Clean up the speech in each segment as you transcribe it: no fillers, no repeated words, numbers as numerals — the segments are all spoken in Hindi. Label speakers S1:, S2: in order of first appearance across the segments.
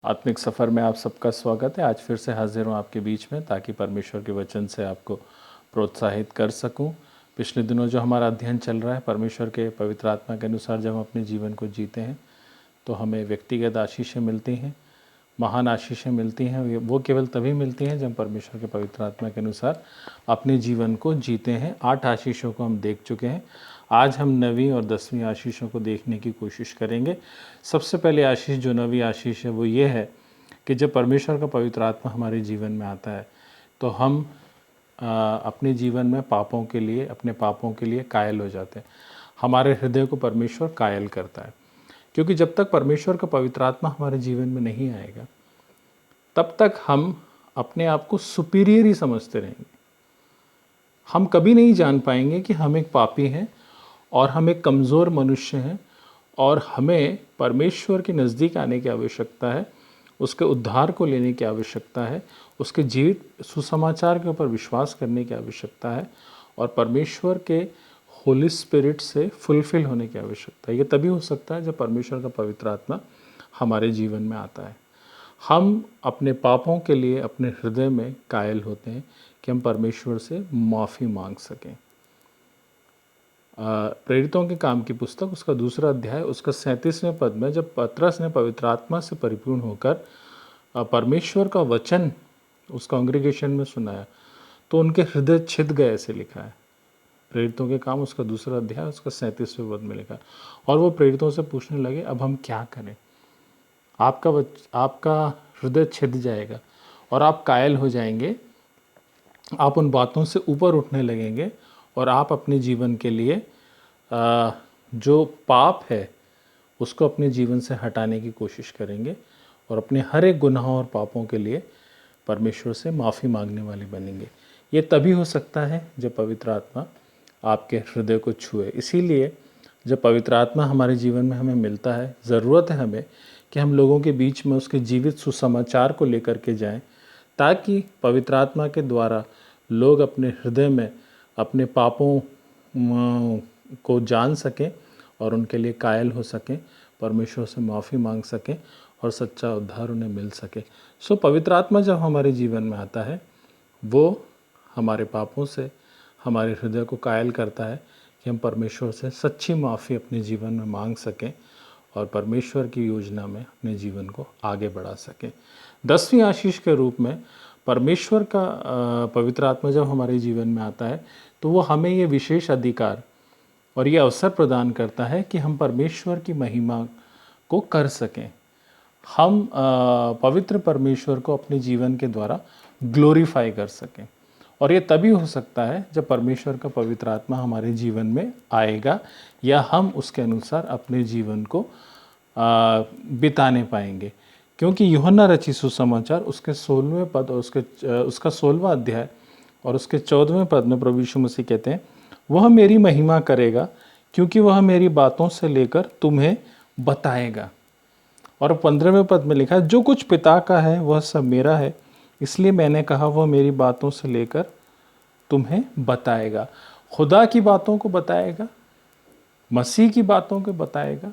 S1: आत्मिक सफ़र में आप सबका स्वागत है। आज फिर से हाजिर हूँ आपके बीच में ताकि परमेश्वर के वचन से आपको प्रोत्साहित कर सकूँ। पिछले दिनों जो हमारा अध्ययन चल रहा है परमेश्वर के पवित्र आत्मा के अनुसार जब हम अपने जीवन को जीते हैं तो हमें व्यक्तिगत आशीषें मिलती हैं, महान आशीषें मिलती हैं। वो केवल तभी मिलती हैं जब परमेश्वर के पवित्र आत्मा के अनुसार अपने जीवन को जीते हैं। 8 आशीषों को हम देख चुके हैं। आज हम 9वीं और 10वीं आशीषों को देखने की कोशिश करेंगे। सबसे पहले आशीष जो 9वीं आशीष है वो ये है कि जब परमेश्वर का पवित्र आत्मा हमारे जीवन में आता है तो हम अपने जीवन में पापों के लिए, अपने पापों के लिए कायल हो जाते हैं। हमारे हृदय को परमेश्वर कायल करता है, क्योंकि जब तक परमेश्वर का पवित्र आत्मा हमारे जीवन में नहीं आएगा तब तक हम अपने आप को सुपीरियर ही समझते रहेंगे। हम कभी नहीं जान पाएंगे कि हम एक पापी हैं और हम एक कमज़ोर मनुष्य हैं और हमें परमेश्वर के नज़दीक आने की आवश्यकता है, उसके उद्धार को लेने की आवश्यकता है, उसके जीवित सुसमाचार के ऊपर विश्वास करने की आवश्यकता है और परमेश्वर के होली स्पिरिट से फुलफिल होने की आवश्यकता है। ये तभी हो सकता है जब परमेश्वर का पवित्र आत्मा हमारे जीवन में आता है। हम अपने पापों के लिए अपने हृदय में कायल होते हैं कि हम परमेश्वर से माफ़ी मांग सकें। प्रेरितों के काम की पुस्तक उसका 2 अध्याय उसका 37वें पद में जब पतरस ने पवित्र आत्मा से परिपूर्ण होकर परमेश्वर का वचन उस कांग्रीगेशन में सुनाया तो उनके हृदय छिद गए, ऐसे लिखा है। प्रेरितों के काम उसका 2 अध्याय उसका 37वें पद में लिखा है। और वो प्रेरितों से पूछने लगे, अब हम क्या करें? आपका हृदय छिद जाएगा और आप कायल हो जाएंगे, आप उन बातों से ऊपर उठने लगेंगे और आप अपने जीवन के लिए जो पाप है उसको अपने जीवन से हटाने की कोशिश करेंगे और अपने हर एक गुनाहों और पापों के लिए परमेश्वर से माफ़ी मांगने वाले बनेंगे। ये तभी हो सकता है जब पवित्र आत्मा आपके हृदय को छुए। इसीलिए जब पवित्र आत्मा हमारे जीवन में हमें मिलता है, ज़रूरत है हमें कि हम लोगों के बीच में उसके जीवित सुसमाचार को लेकर के जाएं, ताकि पवित्र आत्मा के द्वारा लोग अपने हृदय में अपने पापों को जान सकें और उनके लिए कायल हो सकें, परमेश्वर से माफ़ी मांग सकें और सच्चा उद्धार उन्हें मिल सके। सो पवित्र आत्मा जब हमारे जीवन में आता है वो हमारे पापों से हमारे हृदय को कायल करता है कि हम परमेश्वर से सच्ची माफ़ी अपने जीवन में मांग सकें और परमेश्वर की योजना में अपने जीवन को आगे बढ़ा सकें। 10वीं आशीष के रूप में परमेश्वर का पवित्र आत्मा जब हमारे जीवन में आता है तो वो हमें ये विशेष अधिकार और ये अवसर प्रदान करता है कि हम परमेश्वर की महिमा को कर सकें। हम पवित्र परमेश्वर को अपने जीवन के द्वारा ग्लोरीफाई कर सकें। और ये तभी हो सकता है जब परमेश्वर का पवित्र आत्मा हमारे जीवन में आएगा या हम उसके अनुसार अपने जीवन को बिताने पाएंगे। क्योंकि यूहन्ना रचित सुसमाचार उसके 16वें पद और उसका 16वां अध्याय और उसके 14वें पद में प्रभु यीशु मसीह कहते हैं, वह मेरी महिमा करेगा क्योंकि वह मेरी बातों से लेकर तुम्हें बताएगा। और 15वें पद में लिखा है, जो कुछ पिता का है वह सब मेरा है, इसलिए मैंने कहा वह मेरी बातों से लेकर तुम्हें बताएगा। खुदा की बातों को बताएगा, मसीह की बातों को बताएगा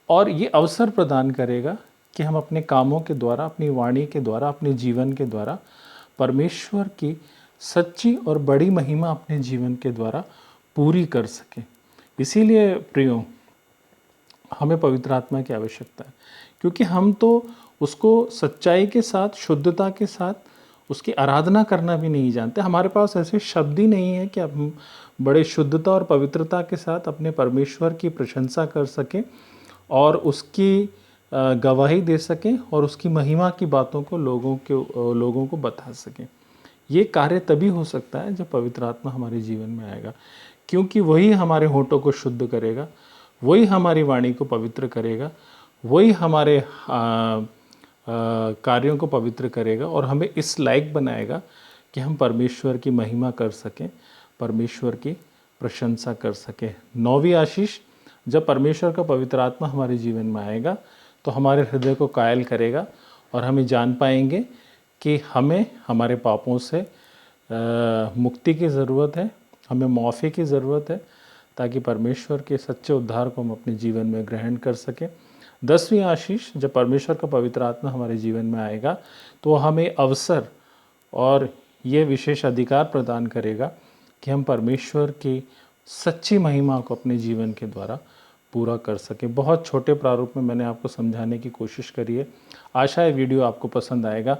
S1: और ये अवसर प्रदान करेगा कि हम अपने कामों के द्वारा, अपनी वाणी के द्वारा, अपने जीवन के द्वारा परमेश्वर की सच्ची और बड़ी महिमा अपने जीवन के द्वारा पूरी कर सकें। इसीलिए प्रियो, हमें पवित्र आत्मा की आवश्यकता है, क्योंकि हम तो उसको सच्चाई के साथ, शुद्धता के साथ उसकी आराधना करना भी नहीं जानते। हमारे पास ऐसे शब्द ही नहीं है कि हम बड़े शुद्धता और पवित्रता के साथ अपने परमेश्वर की प्रशंसा कर सकें और उसकी गवाही दे सकें और उसकी महिमा की बातों को लोगों को बता सकें। ये कार्य तभी हो सकता है जब पवित्र आत्मा हमारे जीवन में आएगा, क्योंकि वही हमारे होठों को शुद्ध करेगा, वही हमारी वाणी को पवित्र करेगा, वही हमारे कार्यों को पवित्र करेगा और हमें इस लायक बनाएगा कि हम परमेश्वर की महिमा कर सकें, परमेश्वर की प्रशंसा कर सकें। 9वीं आशीष, जब परमेश्वर का पवित्र आत्मा हमारे जीवन में आएगा तो हमारे हृदय को कायल करेगा और हमें जान पाएंगे कि हमें हमारे पापों से मुक्ति की ज़रूरत है, हमें माफ़ी की ज़रूरत है, ताकि परमेश्वर के सच्चे उद्धार को हम अपने जीवन में ग्रहण कर सकें। 10वीं आशीष, जब परमेश्वर का पवित्र आत्मा हमारे जीवन में आएगा तो हमें अवसर और ये विशेष अधिकार प्रदान करेगा कि हम परमेश्वर की सच्ची महिमा को अपने जीवन के द्वारा पूरा कर सकें। बहुत छोटे प्रारूप में मैंने आपको समझाने की कोशिश करी है। आशा है वीडियो आपको पसंद आएगा।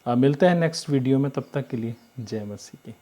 S1: मिलते हैं नेक्स्ट वीडियो में, तब तक के लिए जय मसीह की।